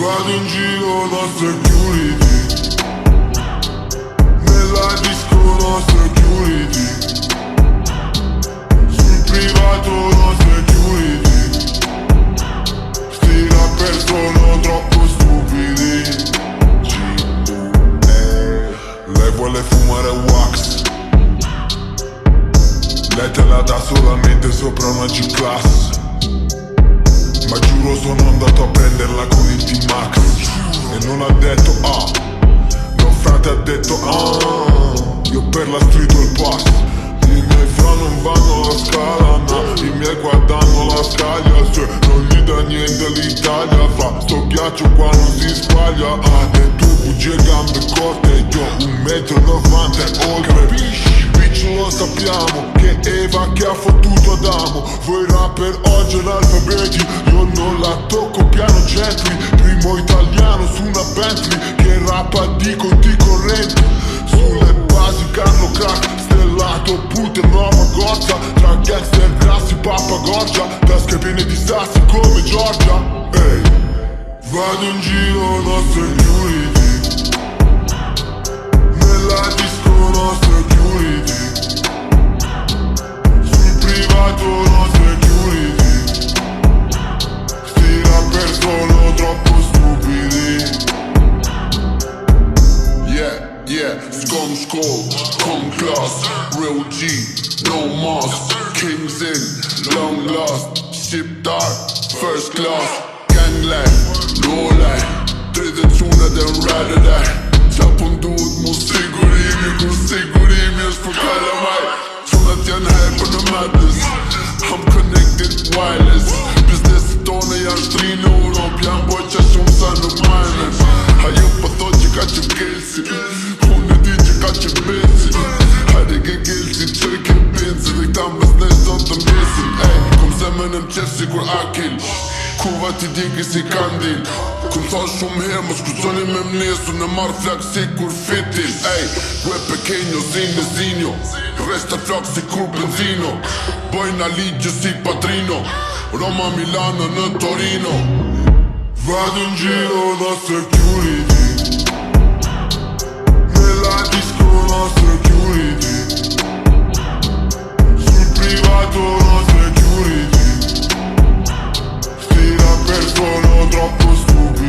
Vado in giro da security, nella disco no security, sul privato no security. Sti rapper sono troppo stupidi. Lei vuole fumare wax, lei te la dà solamente sopra una G-Class. Ma giuro sono andato a prenderla con il T-Max e non ha detto ah, mio frate ha detto ah. Io per la street ho il pass, i miei fra non vanno alla scala, no. I miei guardano la scaglia, se non gli dà niente l'Italia. Fa sto ghiaccio qua non si sbaglia, ah. E tu bugie gambe corte, io 1,90 m e oltre. Lo sappiamo che Eva che ha fottuto Adamo. Voi rapper oggi analfabeti, io non la tocco piano gently. Primo italiano su una Bentley che rappa di conti correnti. Sulle basi Carlo Crack, stellato pute nuova gozza. Tra gangster grassi pappagorgia, tasche piene di sassi come Giorgia. Ehi, vado in giro da security, nella disco no security, privato no security. Sti rapper sono troppo stupidi. Yeah, yeah, scum skull, come class, real G, no mask, kings in, long lost, ship dark, first class, gang life, low life, 32 den rider där. Tapp om du mot sigurimi, går sigurimi, jag språkala mig. Att jag är här på the madness, I'm connected wireless. Business tone jag strino, de piambo jag tjomsan och mannen. Har jobbat och jag kanske guilty, hon är dit jag kanske busy. Hade ingen guilty, trycker bensin, riktar med snäst åt de resin. Ey, kom sen med en Chelsea går akil, kuva till digis i kandil. Kom sa som hem och skusoni me mnesu në marr flak si kur fitil. Ey, gue pequeño zinnezinho, resta flak si kur benzino. Bojna ligje si Padrino, Roma, Milano në Torino. Vado in giro da security, nella disco no security, sul privato no security. Sti rapper sono troppo stupidi.